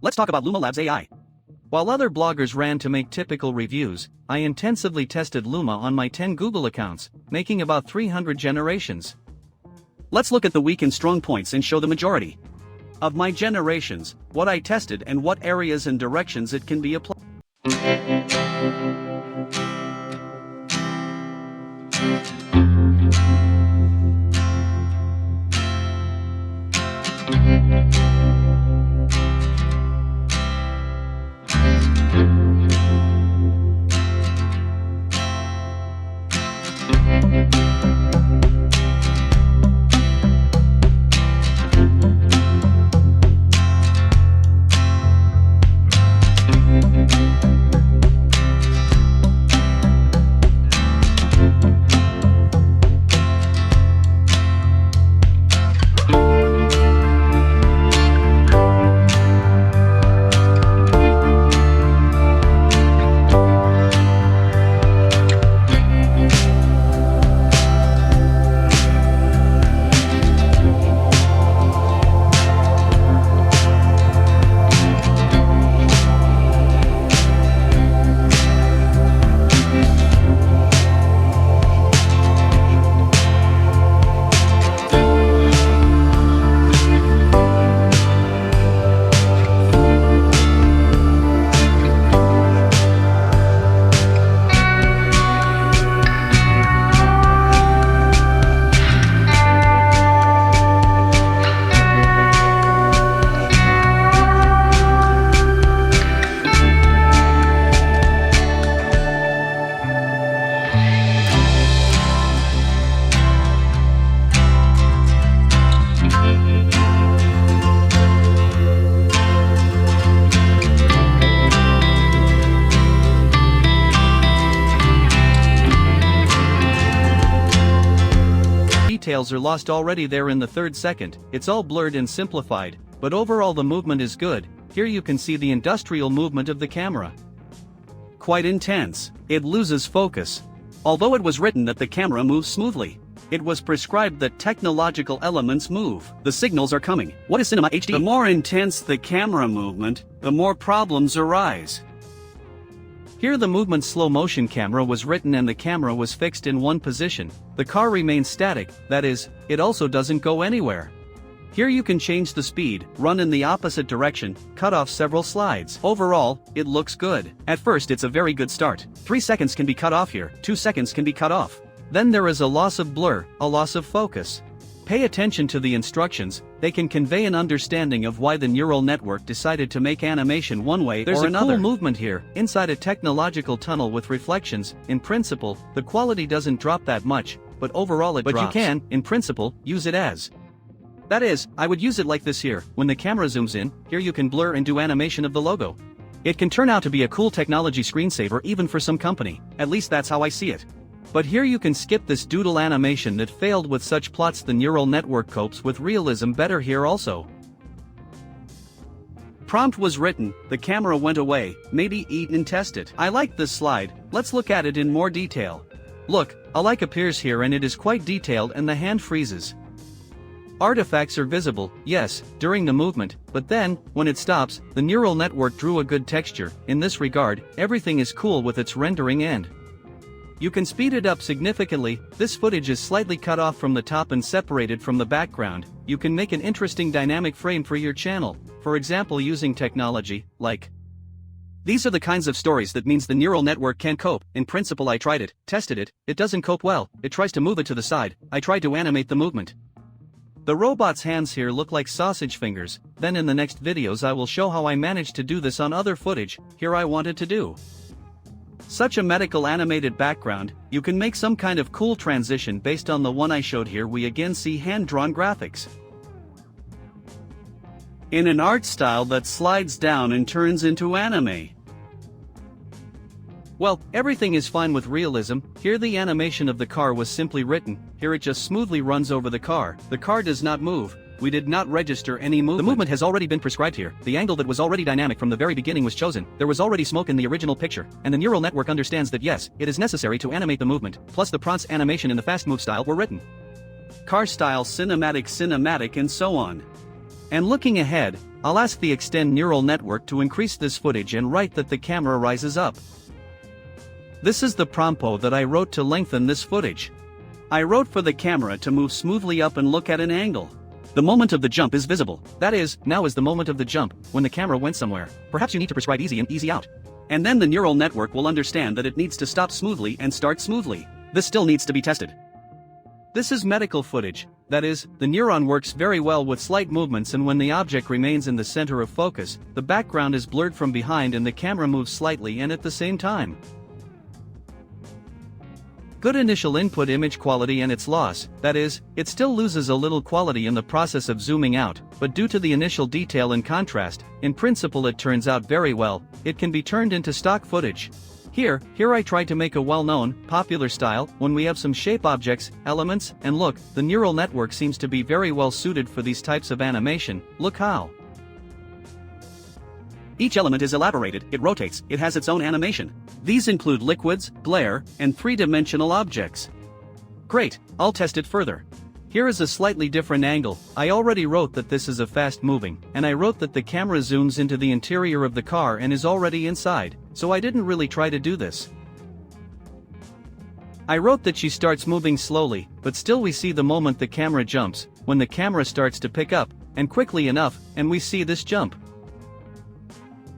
Let's talk about Luma AI. While other bloggers ran to make typical reviews, I intensively tested Luma on my 10 Google accounts, making about 300 generations. Let's look at the weak and strong points and show the majority of my generations, what I tested and what areas and directions it can be applied. Details are lost already there in the 3rd second, it's all blurred and simplified, but overall the movement is good. Here you can see the industrial movement of the camera. Quite intense, it loses focus. Although it was written that the camera moves smoothly, it was prescribed that technological elements move. The signals are coming. What is Cinema HD? The more intense the camera movement, the more problems arise. Here the movement slow motion camera was written and the camera was fixed in one position. The car remains static, that is, it also doesn't go anywhere. Here you can change the speed, run in the opposite direction, cut off several slides. Overall, it looks good. At first it's a very good start. 3 seconds can be cut off here, 2 seconds can be cut off. Then there is a loss of blur, a loss of focus. Pay attention to the instructions, they can convey an understanding of why the neural network decided to make animation one way or another. There's a cool movement here, inside a technological tunnel with reflections. In principle, the quality doesn't drop that much, but overall it drops. But you can, in principle, use it as. That is, I would use it like this here. When the camera zooms in, here you can blur and do animation of the logo. It can turn out to be a cool technology screensaver even for some company, at least that's how I see it. But here you can skip this doodle animation that failed with such plots. The neural network copes with realism better here also. Prompt was written, the camera went away, maybe eat and test it. I like this slide, let's look at it in more detail. Look, a like appears here and it is quite detailed and the hand freezes. Artifacts are visible, yes, during the movement, but then, when it stops, the neural network drew a good texture. In this regard, everything is cool with its rendering end. You can speed it up significantly. This footage is slightly cut off from the top and separated from the background. You can make an interesting dynamic frame for your channel, for example using technology, like. These are the kinds of stories that means the neural network can cope. In principle I tried it, tested it, it doesn't cope well, it tries to move it to the side, I tried to animate the movement. The robot's hands here look like sausage fingers, then in the next videos I will show how I managed to do this on other footage. Here I wanted to do such a medical animated background. You can make some kind of cool transition based on the one I showed here. We again see hand-drawn graphics in an art style that slides down and turns into anime. Well, everything is fine with realism. Here the animation of the car was simply written, here it just smoothly runs over the car does not move. We did not register any movement. The movement has already been prescribed here. The angle that was already dynamic from the very beginning was chosen. There was already smoke in the original picture, and the neural network understands that yes, it is necessary to animate the movement, plus the prompts animation in the fast move style were written. Car style, cinematic, and so on. And looking ahead, I'll ask the extend neural network to increase this footage and write that the camera rises up. This is the prompt that I wrote to lengthen this footage. I wrote for the camera to move smoothly up and look at an angle. The moment of the jump is visible. That is, now is the moment of the jump, when the camera went somewhere. Perhaps you need to prescribe easy in, easy out. And then the neural network will understand that it needs to stop smoothly and start smoothly. This still needs to be tested. This is medical footage. That is, the neuron works very well with slight movements, and when the object remains in the center of focus, the background is blurred from behind and the camera moves slightly and at the same time. Good initial input image quality and its loss, that is, it still loses a little quality in the process of zooming out, but due to the initial detail and contrast, in principle it turns out very well. It can be turned into stock footage. Here I tried to make a well-known, popular style, when we have some shape objects, elements, and look, the neural network seems to be very well suited for these types of animation. Look how. Each element is elaborated, it rotates, it has its own animation. These include liquids, glare, and three-dimensional objects. Great, I'll test it further. Here is a slightly different angle. I already wrote that this is a fast-moving, and I wrote that the camera zooms into the interior of the car and is already inside, so I didn't really try to do this. I wrote that she starts moving slowly, but still we see the moment the camera jumps, when the camera starts to pick up, and quickly enough, and we see this jump.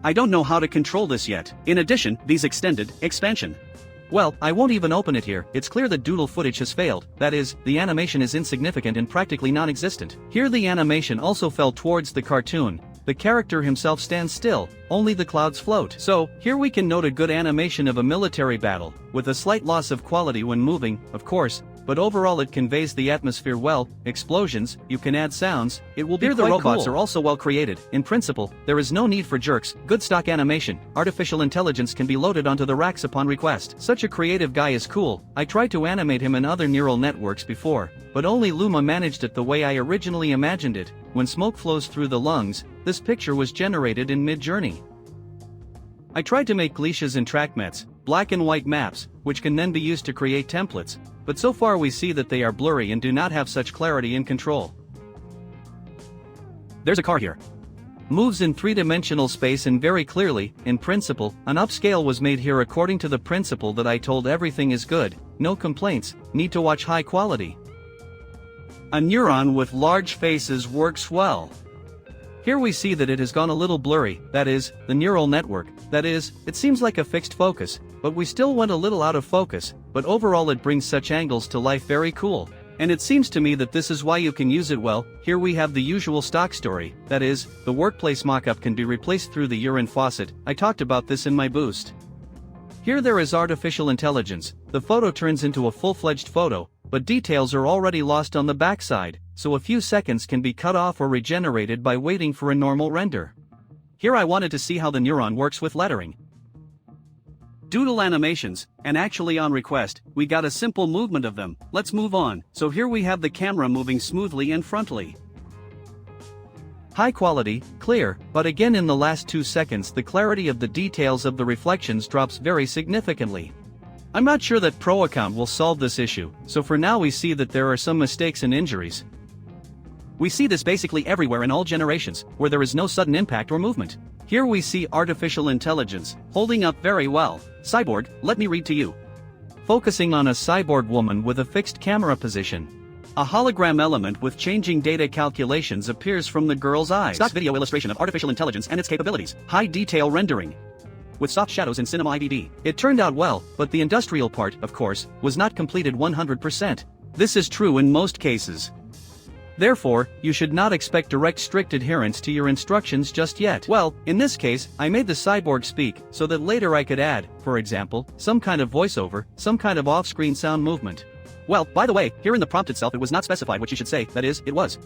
I don't know how to control this yet. In addition, these expansion. Well, I won't even open it here. It's clear that doodle footage has failed. That is, the animation is insignificant and practically non-existent. Here the animation also fell towards the cartoon. The character himself stands still, only the clouds float. So, here we can note a good animation of a military battle, with a slight loss of quality when moving, of course, but overall it conveys the atmosphere well. Explosions, you can add sounds, it will be quite cool. Here the robots are also well created. In principle, there is no need for jerks, good stock animation, artificial intelligence can be loaded onto the racks upon request. Such a creative guy is cool. I tried to animate him in other neural networks before, but only Luma managed it the way I originally imagined it. When smoke flows through the lungs, this picture was generated in mid-journey. I tried to make glaciers and track mats, black and white maps, which can then be used to create templates, but so far we see that they are blurry and do not have such clarity and control. There's a car here. Moves in three-dimensional space and very clearly, in principle, an upscale was made here according to the principle that I told everything is good, no complaints, need to watch high quality. A neuron with large faces works well. Here we see that it has gone a little blurry, that is, the neural network, that is, it seems like a fixed focus, but we still went a little out of focus, but overall it brings such angles to life very cool. And it seems to me that this is why you can use it well. Here we have the usual stock story, that is, the workplace mockup can be replaced through the urine faucet. I talked about this in my boost. Here there is artificial intelligence, the photo turns into a full-fledged photo, but details are already lost on the backside, so a few seconds can be cut off or regenerated by waiting for a normal render. Here I wanted to see how the neuron works with lettering. Doodle animations, and actually on request, we got a simple movement of them. Let's move on. So here we have the camera moving smoothly and frontally. High quality, clear, but again in the last 2 seconds the clarity of the details of the reflections drops very significantly. I'm not sure that Pro Account will solve this issue, so for now we see that there are some mistakes and injuries. We see this basically everywhere in all generations, where there is no sudden impact or movement. Here we see artificial intelligence, holding up very well. Cyborg, let me read to you. Focusing on a cyborg woman with a fixed camera position. A hologram element with changing data calculations appears from the girl's eyes. Stock video illustration of artificial intelligence and its capabilities. High detail rendering. With soft shadows in Cinema IVD. It turned out well, but the industrial part, of course, was not completed 100%. This is true in most cases. Therefore, you should not expect direct strict adherence to your instructions just yet. Well, in this case, I made the cyborg speak, so that later I could add, for example, some kind of voiceover, some kind of off-screen sound movement. Well, by the way, here in the prompt itself it was not specified what you should say, that is, it was.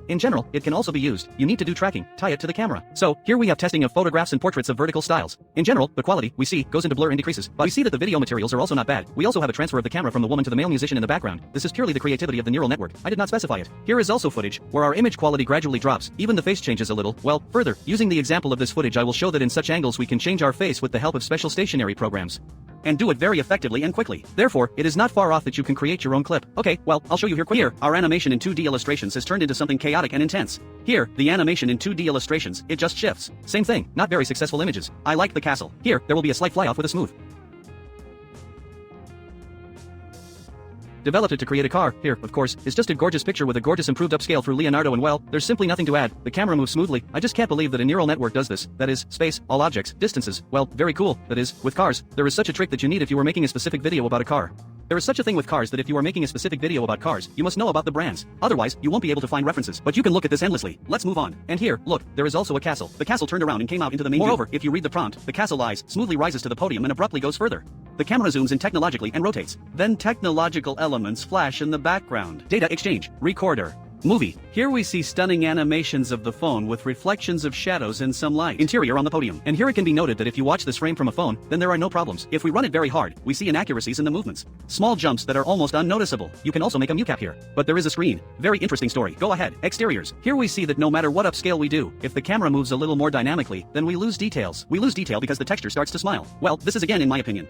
In general, it can also be used. You need to do tracking, tie it to the camera. So, here we have testing of photographs and portraits of vertical styles. In general, the quality, we see, goes into blur and decreases. But we see that the video materials are also not bad. We also have a transfer of the camera from the woman to the male musician in the background. This is purely the creativity of the neural network. I did not specify it. Here is also footage, where our image quality gradually drops. Even the face changes a little. Well, further, using the example of this footage I will show that in such angles we can change our face with the help of special stationary programs. and do it very effectively and quickly. Therefore, it is not far off that you can create your own clip. Okay, well, I'll show you here quickly. Here, our animation in 2D illustrations has turned into something chaotic and intense. Here, the animation in 2D illustrations, it just shifts. Same thing, not very successful images. I like the castle. Here, there will be a slight fly off with a smooth. Developed it to create a car. Here, of course, is just a gorgeous picture with a gorgeous improved upscale through Leonardo, and well, there's simply nothing to add. The camera moves smoothly. I just can't believe that a neural network does this. That is, space, all objects, distances. Well, very cool. That is, with cars, there is such a trick that you need if you were making a specific video about a car. There is such a thing with cars that if you are making a specific video about cars, you must know about the brands. Otherwise, you won't be able to find references. But you can look at this endlessly. Let's move on. And here, look, there is also a castle. The castle turned around and came out into the main view. Moreover, if you read the prompt, the castle lies, smoothly rises to the podium and abruptly goes further. The camera zooms in technologically and rotates. Then technological elements flash in the background. Data exchange, recorder, movie. Here we see stunning animations of the phone with reflections of shadows and some light. Interior on the podium. And here it can be noted that if you watch this frame from a phone, then there are no problems. If we run it very hard, we see inaccuracies in the movements. Small jumps that are almost unnoticeable. You can also make a mewcap here. But there is a screen. Very interesting story. Go ahead. Exteriors. Here we see that no matter what upscale we do, if the camera moves a little more dynamically, then we lose details. We lose detail because the texture starts to smile. Well, this is again in my opinion.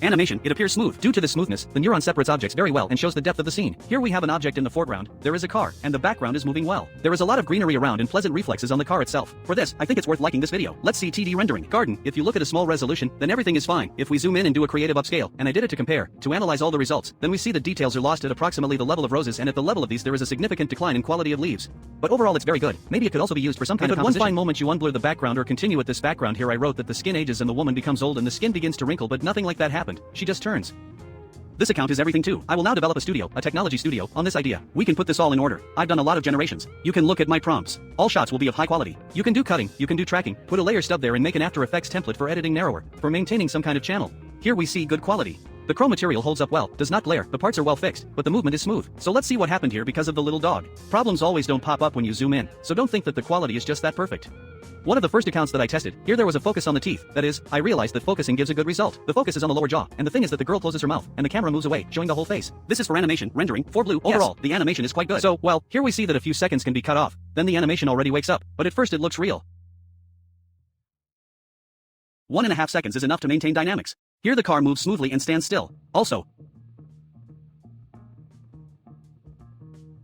Animation, it appears smooth. Due to the smoothness, the neuron separates objects very well and shows the depth of the scene. Here we have an object in the foreground, there is a car, and the background is moving well. There is a lot of greenery around and pleasant reflexes on the car itself. For this, I think it's worth liking this video. Let's see 2D rendering. Garden, if you look at a small resolution, then everything is fine. If we zoom in and do a creative upscale, and I did it to compare, to analyze all the results, then we see the details are lost at approximately the level of roses, and at the level of these there is a significant decline in quality of leaves. But overall it's very good. Maybe it could also be used for some kind of composition. At one fine moment you unblur the background or continue with this background. Here I wrote that the skin ages and the woman becomes old and the skin begins to wrinkle, but nothing like that happened. She just turns. This account is everything too. I will now develop a technology studio, on this idea. We can put this all in order. I've done a lot of generations. You can look at my prompts. All shots will be of high quality. You can do cutting, you can do tracking, put a layer stub there and make an After Effects template for editing narrower, for maintaining some kind of channel. Here we see good quality. The chrome material holds up well, does not glare, the parts are well fixed, but the movement is smooth. So let's see what happened here because of the little dog. Problems always don't pop up when you zoom in, so don't think that the quality is just that perfect. One of the first accounts that I tested, here there was a focus on the teeth. That is, I realized that focusing gives a good result. The focus is on the lower jaw, and the thing is that the girl closes her mouth, and the camera moves away, showing the whole face. This is for animation, rendering, for blue. Overall, the animation is quite good. So, well, here we see that a few seconds can be cut off, then the animation already wakes up, but at first it looks real. 1.5 seconds is enough to maintain dynamics. Here the car moves smoothly and stands still. Also,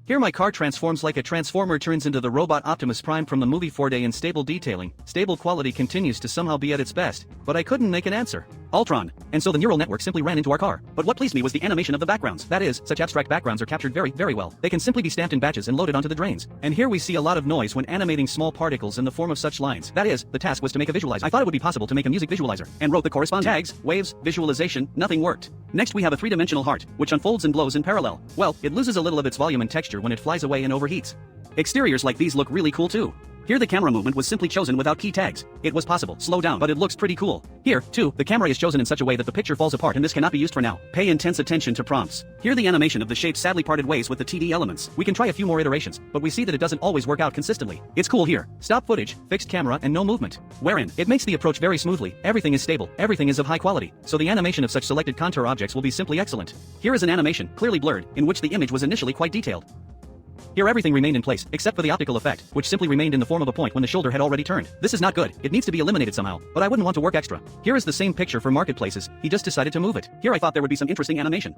here my car transforms like a transformer turns into the robot Optimus Prime from the movie 4D in stable detailing. Stable quality continues to somehow be at its best, but I couldn't make an answer. Ultron. And so the neural network simply ran into our car. But what pleased me was the animation of the backgrounds. That is, such abstract backgrounds are captured very, very well. They can simply be stamped in batches and loaded onto the drains. And here we see a lot of noise when animating small particles in the form of such lines. That is, the task was to make a visualizer. I thought it would be possible to make a music visualizer, and wrote the corresponding tags, waves, visualization, nothing worked. Next we have a three-dimensional heart, which unfolds and glows in parallel. Well, it loses a little of its volume and texture when it flies away and overheats. Exteriors like these look really cool too. Here the camera movement was simply chosen without key tags. It was possible, slow down, but it looks pretty cool. Here, too, the camera is chosen in such a way that the picture falls apart and this cannot be used for now. Pay intense attention to prompts. Here the animation of the shape sadly parted ways with the 2D elements. We can try a few more iterations, but we see that it doesn't always work out consistently. It's cool here. Stop footage, fixed camera and no movement. Wherein, it makes the approach very smoothly, everything is stable, everything is of high quality, so the animation of such selected contour objects will be simply excellent. Here is an animation, clearly blurred, in which the image was initially quite detailed. Here everything remained in place, except for the optical effect, which simply remained in the form of a point when the shoulder had already turned. This is not good, it needs to be eliminated somehow, but I wouldn't want to work extra. Here is the same picture for marketplaces, he just decided to move it. Here I thought there would be some interesting animation.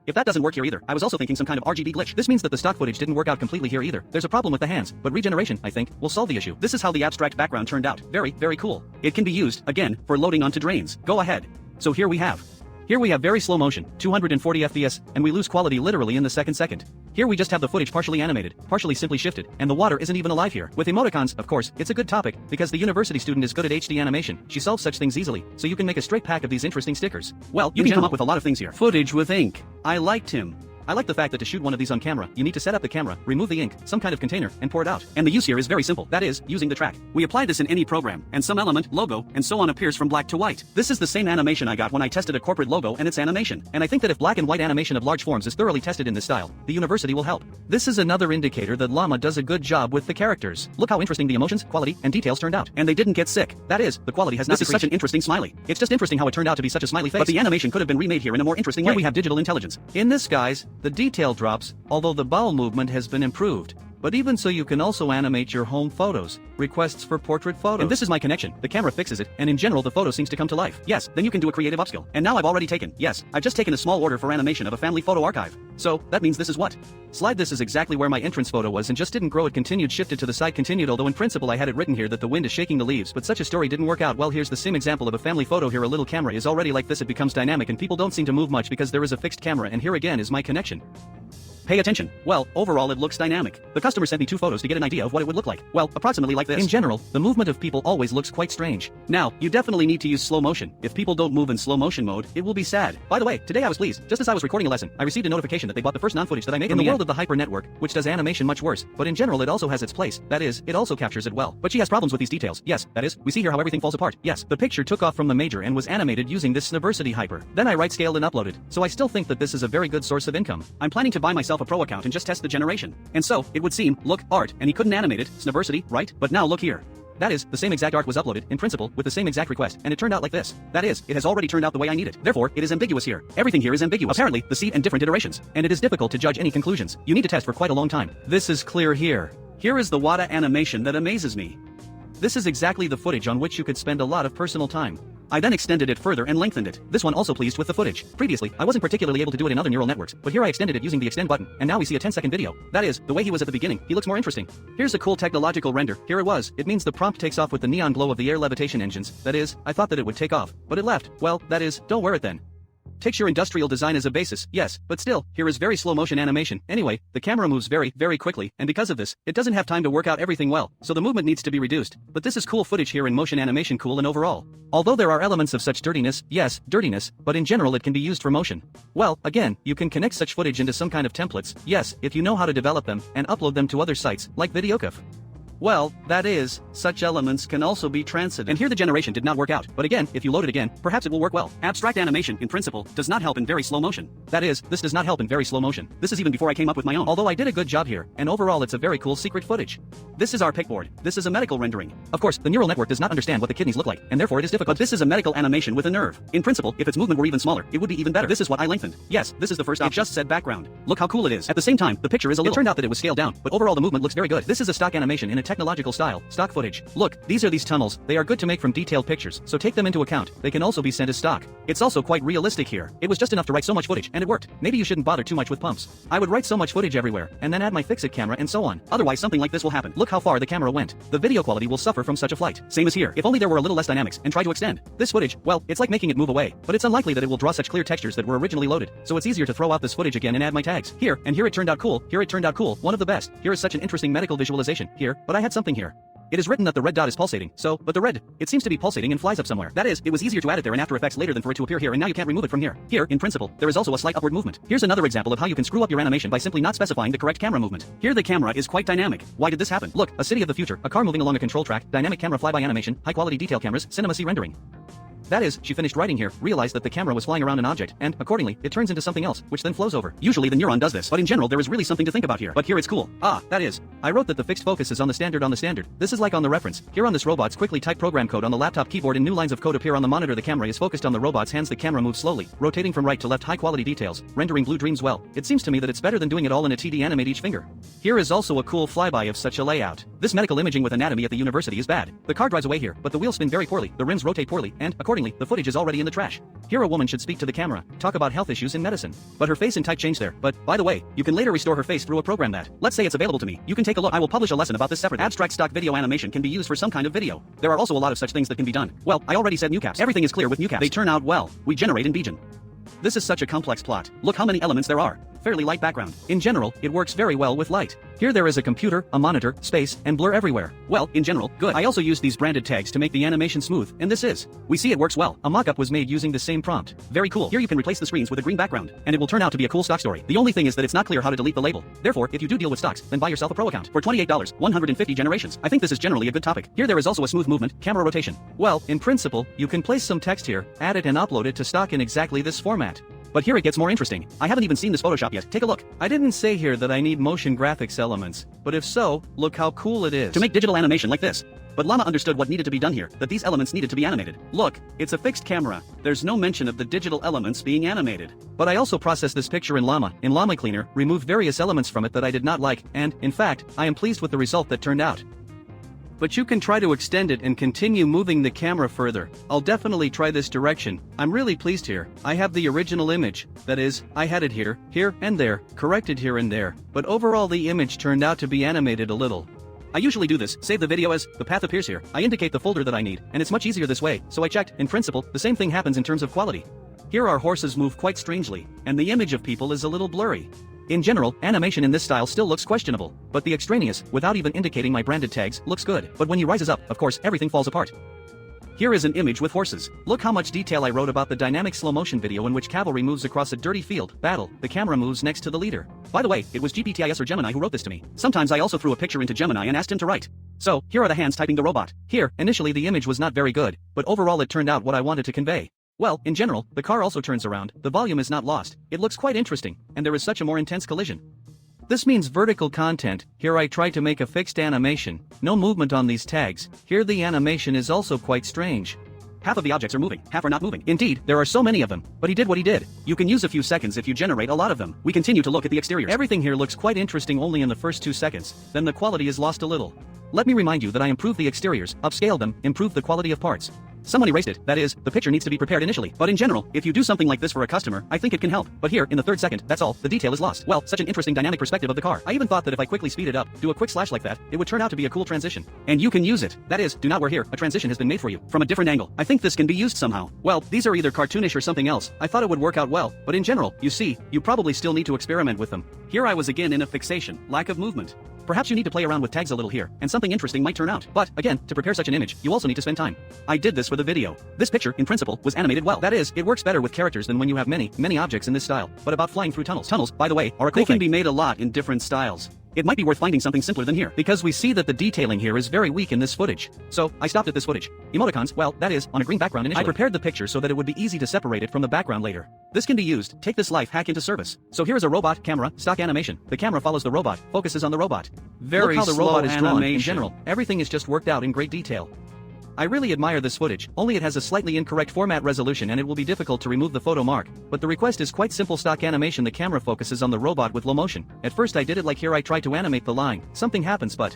If that doesn't work here either, I was also thinking some kind of RGB glitch. This means that the stock footage didn't work out completely here either. There's a problem with the hands, but regeneration, I think, will solve the issue. This is how the abstract background turned out. Very, very cool. It can be used, again, for loading onto drains. Go ahead. So here we have very slow motion, 240 FPS, and we lose quality literally in the second. Here we just have the footage partially animated, partially simply shifted, and the water isn't even alive here. With emoticons, of course, it's a good topic, because the university student is good at HD animation. She solves such things easily, so you can make a straight pack of these interesting stickers. Well, you can come up with a lot of things here. Footage with ink. I liked him. I like the fact that to shoot one of these on camera, you need to set up the camera, remove the ink, some kind of container, and pour it out. And the use here is very simple, that is, using the track. We apply this in any program, and some element, logo, and so on appears from black to white. This is the same animation I got when I tested a corporate logo and its animation. And I think that if black and white animation of large forms is thoroughly tested in this style, the university will help. This is another indicator that Llama does a good job with the characters. Look how interesting the emotions, quality, and details turned out. And they didn't get sick. That is, the quality has not decreased. This is such an interesting smiley. It's just interesting how it turned out to be such a smiley face. But the animation could have been remade here in a more interesting way. Here we have digital intelligence. In this, guys, the detail drops, although the bowel movement has been improved. But even so, you can also animate your home photos, requests for portrait photos. And this is my connection. The camera fixes it, and in general the photo seems to come to life. Yes, then you can do a creative upskill. And now I've already taken, yes, I've just taken a small order for animation of a family photo archive. So, that means this is what? Slide. This is exactly where my entrance photo was and just didn't grow. It continued, shifted to the side, continued, although in principle I had it written here that the wind is shaking the leaves, but such a story didn't work out. Well, here's the same example of a family photo here. A little camera is already like this. It becomes dynamic and people don't seem to move much because there is a fixed camera, and here again is my connection. Pay attention. Well, overall it looks dynamic. The customer sent me 2 photos to get an idea of what it would look like. Well, approximately like this. In general, the movement of people always looks quite strange. Now, you definitely need to use slow motion. If people don't move in slow motion mode, it will be sad. By the way, today I was pleased. Just as I was recording a lesson, I received a notification that they bought the first non-footage that I made in the world of the hyper network, which does animation much worse, but in general it also has its place. That is, it also captures it well. But she has problems with these details. Yes, that is, we see here how everything falls apart. Yes, the picture took off from the major and was animated using this Sniversity hyper. Then I right scaled and uploaded. So I still think that this is a very good source of income. I'm planning to buy myself a pro account and just test the generation. And so, it would seem, look, art, and he couldn't animate it, Sniversity, right? But now look here. That is, the same exact art was uploaded, in principle, with the same exact request, and it turned out like this. That is, it has already turned out the way I need it. Therefore, it is ambiguous here. Everything here is ambiguous. Apparently, the seed and different iterations. And it is difficult to judge any conclusions. You need to test for quite a long time. This is clear here. Here is the WADA animation that amazes me. This is exactly the footage on which you could spend a lot of personal time. I then extended it further and lengthened it. This one also pleased with the footage. Previously, I wasn't particularly able to do it in other neural networks, but here I extended it using the extend button, and now we see a 10-second video. That is, the way he was at the beginning, he looks more interesting. Here's a cool technological render. Here it was. It means the prompt takes off with the neon glow of the air levitation engines. That is, I thought that it would take off, but it left. Well, that is, don't wear it then. Takes your industrial design as a basis, yes, but still, here is very slow motion animation. Anyway, the camera moves very, very quickly, and because of this, it doesn't have time to work out everything well, so the movement needs to be reduced. But this is cool footage here in motion animation, cool and overall. Although there are elements of such dirtiness, yes, dirtiness, but in general it can be used for motion. Well, again, you can connect such footage into some kind of templates, yes, if you know how to develop them, and upload them to other sites, like VideoCuff. Well, that is, such elements can also be transited. And here the generation did not work out, but again, if you load it again, perhaps it will work well. Abstract animation, in principle, does not help in very slow motion. That is, this does not help in very slow motion. This is even before I came up with my own. Although I did a good job here, and overall it's a very cool secret footage. This is our pickboard. This is a medical rendering. Of course, the neural network does not understand what the kidneys look like, and therefore it is difficult. But this is a medical animation with a nerve. In principle, if its movement were even smaller, it would be even better. This is what I lengthened. Yes, this is the first option. It just said background. Look how cool it is. At the same time, the picture is a little. It turned out that it was scaled down, but overall the movement looks very good. This is a stock animation in a technological style. Stock footage. Look, these are these tunnels. They are good to make from detailed pictures, so take them into account. They can also be sent as stock. It's also quite realistic here. It was just enough to write so much footage, and it worked. Maybe you shouldn't bother too much with pumps. I would write so much footage everywhere, and then add my fix-it camera and so on. Otherwise something like this will happen. Look how far the camera went. The video quality will suffer from such a flight. Same as here. If only there were a little less dynamics, and try to extend. This footage, well, it's like making it move away, but it's unlikely that it will draw such clear textures that were originally loaded, so it's easier to throw out this footage again and add my tags. Here, and here it turned out cool. Here it turned out cool. One of the best. Here is such an interesting medical visualization. Here, but I had something here. It is written that the red dot is pulsating, so, but the red, it seems to be pulsating and flies up somewhere. That is, it was easier to add it there in After Effects later than for it to appear here, and now you can't remove it from here. Here, in principle, there is also a slight upward movement. Here's another example of how you can screw up your animation by simply not specifying the correct camera movement. Here the camera is quite dynamic. Why did this happen? Look, a city of the future, a car moving along a control track, dynamic camera flyby animation, high quality detail cameras, cinema C rendering. That is, she finished writing here, realized that the camera was flying around an object, and, accordingly, it turns into something else, which then flows over. Usually the neuron does this, but in general there is really something to think about here. But here it's cool. Ah, that is. I wrote that the fixed focus is on the standard. This is like on the reference. Here on this robot's quickly type program code on the laptop keyboard and new lines of code appear on the monitor. The camera is focused on the robot's hands. The camera moves slowly, rotating from right to left. High quality details, rendering blue dreams well. It seems to me that it's better than doing it all in a 2D animate each finger. Here is also a cool flyby of such a layout. This medical imaging with anatomy at the university is bad. The car drives away here, but the wheels spin very poorly, the rims rotate poorly, and, accordingly, the footage is already in the trash. Here a woman should speak to the camera, talk about health issues in medicine. But her face and type changed there. But, by the way, you can later restore her face through a program that, let's say it's available to me. You can take a look. I will publish a lesson about this separate. Abstract stock video animation can be used for some kind of video. There are also a lot of such things that can be done. Well, I already said new caps. Everything is clear with new caps. They turn out well. We generate in Beijing. This is such a complex plot. Look how many elements there are. Fairly light background. In general, it works very well with light. Here there is a computer, a monitor, space, and blur everywhere. Well, in general, good. I also used these branded tags to make the animation smooth, and this is. We see it works well. A mockup was made using the same prompt. Very cool. Here you can replace the screens with a green background, and it will turn out to be a cool stock story. The only thing is that it's not clear how to delete the label. Therefore, if you do deal with stocks, then buy yourself a pro account. For $28, 150 generations. I think this is generally a good topic. Here there is also a smooth movement, camera rotation. Well, in principle, you can place some text here, add it and upload it to stock in exactly this format. But here it gets more interesting. I haven't even seen this Photoshop yet. Take a look. I didn't say here that I need motion graphics elements, but if so, look how cool it is. To make digital animation like this. But Llama understood what needed to be done here, that these elements needed to be animated. Look, it's a fixed camera. There's no mention of the digital elements being animated. But I also processed this picture in Llama Cleaner, removed various elements from it that I did not like, and, in fact, I am pleased with the result that turned out. But you can try to extend it and continue moving the camera further. I'll definitely try this direction. I'm really pleased here. I have the original image. That is, I had it here, and there, corrected here and there. But overall the image turned out to be animated a little. I usually do this, save the video as the path appears here. I indicate the folder that I need, and it's much easier this way, so I checked. In principle, the same thing happens in terms of quality. Here our horses move quite strangely, and the image of people is a little blurry. In general, animation in this style still looks questionable, but the extraneous, without even indicating my branded tags, looks good. But when he rises up, of course, everything falls apart. Here is an image with horses. Look how much detail I wrote about the dynamic slow-motion video in which cavalry moves across a dirty field. Battle, the camera moves next to the leader. By the way, it was GPTIS or Gemini who wrote this to me. Sometimes I also threw a picture into Gemini and asked him to write. So, here are the hands typing the robot. Here, initially the image was not very good, but overall it turned out what I wanted to convey. Well, in general, the car also turns around, the volume is not lost, it looks quite interesting, and there is such a more intense collision. This means vertical content. Here I tried to make a fixed animation, no movement on these tags. Here the animation is also quite strange. Half of the objects are moving, half are not moving. Indeed, there are so many of them, but he did what he did. You can use a few seconds if you generate a lot of them. We continue to look at the exterior. Everything here looks quite interesting only in the first 2 seconds, then the quality is lost a little. Let me remind you that I improved the exteriors, upscaled them, improved the quality of parts. Someone erased it, that is, the picture needs to be prepared initially. But in general, if you do something like this for a customer, I think it can help. But here, in the 3rd second, that's all, the detail is lost. Well, such an interesting dynamic perspective of the car. I even thought that if I quickly speed it up, do a quick slash like that, it would turn out to be a cool transition. And you can use it. That is, do not worry here, a transition has been made for you. From a different angle. I think this can be used somehow. Well, these are either cartoonish or something else. I thought it would work out well, but in general, you see, you probably still need to experiment with them. Here I was again in a fixation, lack of movement. Perhaps you need to play around with tags a little here, and something interesting might turn out. But, again, to prepare such an image, you also need to spend time. I did this for the video. This picture, in principle, was animated well. That is, it works better with characters than when you have many objects in this style. But about flying through tunnels. Tunnels, by the way, are a cool thing. They can be made a lot in different styles. It might be worth finding something simpler than here, because we see that the detailing here is very weak in this footage. So, I stopped at this footage. Emoticons, well, that is, on a green background initially. I prepared the picture so that it would be easy to separate it from the background later. This can be used, take this life hack into service. So here is a robot, camera, stock animation. The camera follows the robot, focuses on the robot. Look how the robot is drawn. In general, everything is just worked out in great detail. I really admire this footage, only it has a slightly incorrect format resolution and it will be difficult to remove the photo mark. But the request is quite simple: stock animation. The camera focuses on the robot with low motion. At first I did it like here, I tried to animate the line. Something happens, but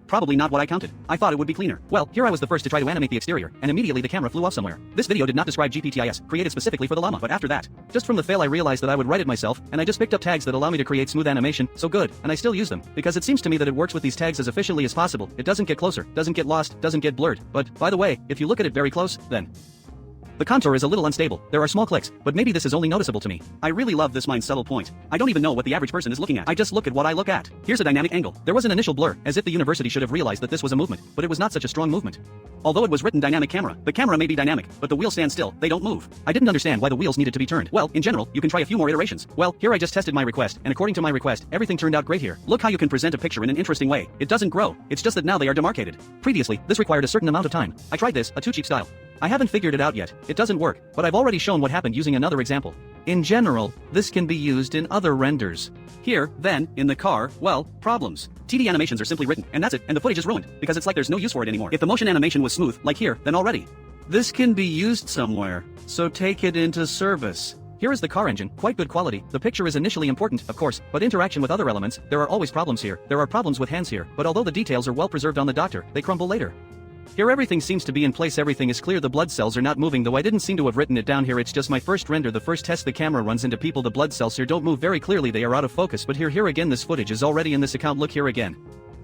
probably not what I counted. I thought it would be cleaner. Well, here I was the first to try to animate the exterior, and immediately the camera flew off somewhere. This video did not describe GPTIS, created specifically for the llama, but after that, just from the fail I realized that I would write it myself, and I just picked up tags that allow me to create smooth animation, so good, and I still use them, because it seems to me that it works with these tags as efficiently as possible. It doesn't get closer, doesn't get lost, doesn't get blurred, but, by the way, if you look at it very close, then the contour is a little unstable, there are small clicks, but maybe this is only noticeable to me. I really love this mind's subtle point. I don't even know what the average person is looking at. I just look at what I look at. Here's a dynamic angle. There was an initial blur, as if the university should have realized that this was a movement, but it was not such a strong movement. Although it was written dynamic camera, the camera may be dynamic, but the wheels stand still, they don't move. I didn't understand why the wheels needed to be turned. Well, in general, you can try a few more iterations. Well, here I just tested my request, and according to my request, everything turned out great here. Look how you can present a picture in an interesting way. It doesn't grow, it's just that now they are demarcated. Previously, this required a certain amount of time. I tried this, a too cheap style. I haven't figured it out yet, it doesn't work, but I've already shown what happened using another example. In general, this can be used in other renders. Here, then, in the car, well, problems. TD animations are simply written, and that's it, and the footage is ruined, because it's like there's no use for it anymore. If the motion animation was smooth, like here, then already. This can be used somewhere, so take it into service. Here is the car engine, quite good quality. The picture is initially important, of course, but interaction with other elements, there are always problems here. There are problems with hands here, but although the details are well preserved on the doctor, they crumble later. Here everything seems to be in place, everything is clear, the blood cells are not moving, though I didn't seem to have written it down here, it's just my first render, the first test. The camera runs into people, the blood cells here don't move very clearly, they are out of focus, but here again this footage is already in this account, look here again.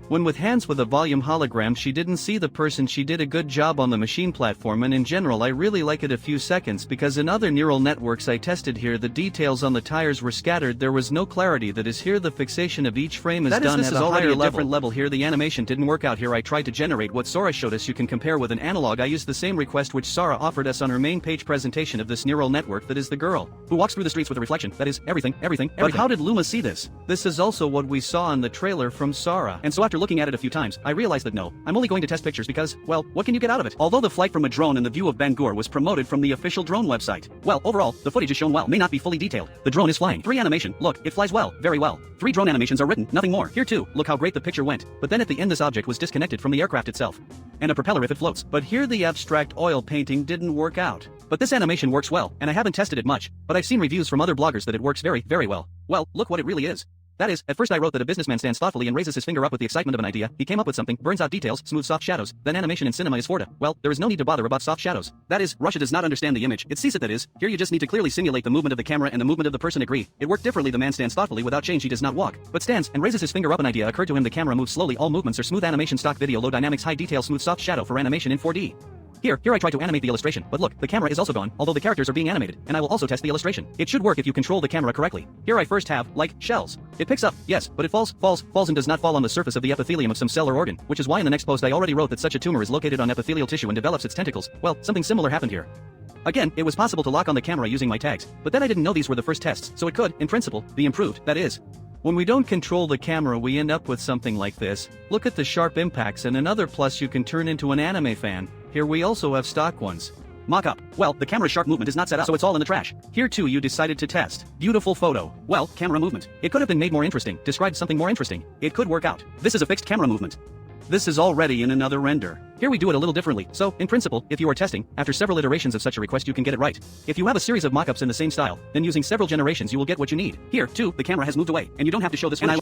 When with hands with a volume hologram she didn't see the person, she did a good job on the machine platform, and in general I really like it a few seconds, because in other neural networks I tested here the details on the tires were scattered, there was no clarity. That is, here the fixation of each frame is done at a higher level. Here the animation didn't work out. Here I tried to generate what Sora showed us. You can compare with an analog. I used the same request which Sora offered us on her main page presentation of this neural network, that is the girl who walks through the streets with a reflection, that is, everything. But how did Luma see this? This is also what we saw in the trailer from Sora. And so after looking at it a few times, I realized that no, I'm only going to test pictures because, well, what can you get out of it? Although the flight from a drone and the view of Bangor was promoted from the official drone website. Well, overall, the footage is shown well, may not be fully detailed. The drone is flying. 3 animation, look, it flies well, very well. 3 drone animations are written, nothing more. Here too, look how great the picture went. But then at the end this object was disconnected from the aircraft itself. And a propeller if it floats. But here the abstract oil painting didn't work out. But this animation works well, and I haven't tested it much, but I've seen reviews from other bloggers that it works very, very well. Well, look what it really is. That is, at first I wrote that a businessman stands thoughtfully and raises his finger up with the excitement of an idea, he came up with something, burns out details, smooth soft shadows, then animation in cinema is Forta. Well, there is no need to bother about soft shadows. That is, Russia does not understand the image, it sees it that is, here you just need to clearly simulate the movement of the camera and the movement of the person agree. It worked differently, the man stands thoughtfully without change, he does not walk, but stands and raises his finger up, an idea occurred to him, the camera moves slowly, all movements are smooth, animation stock video, low dynamics, high detail, smooth soft shadow for animation in 4D. Here I try to animate the illustration, but look, the camera is also gone, although the characters are being animated, and I will also test the illustration. It should work if you control the camera correctly. Here I first have, like, shells. It picks up, yes, but it falls and does not fall on the surface of the epithelium of some cell or organ, which is why in the next post I already wrote that such a tumor is located on epithelial tissue and develops its tentacles. Well, something similar happened here. Again, it was possible to lock on the camera using my tags, but then I didn't know these were the first tests, so it could, in principle, be improved, that is. When we don't control the camera we end up with something like this. Look at the sharp impacts, and another plus you can turn into an anime fan. Here we also have stock ones. Mock-up. Well, the camera's sharp movement is not set up, so it's all in the trash. Here too you decided to test. Beautiful photo. Well, camera movement. It could have been made more interesting, described something more interesting. It could work out. This is a fixed camera movement. This is already in another render. Here we do it a little differently, so, in principle, if you are testing, after several iterations of such a request you can get it right. If you have a series of mockups in the same style, then using several generations you will get what you need. Here, too, the camera has moved away, and you don't have to show this footage.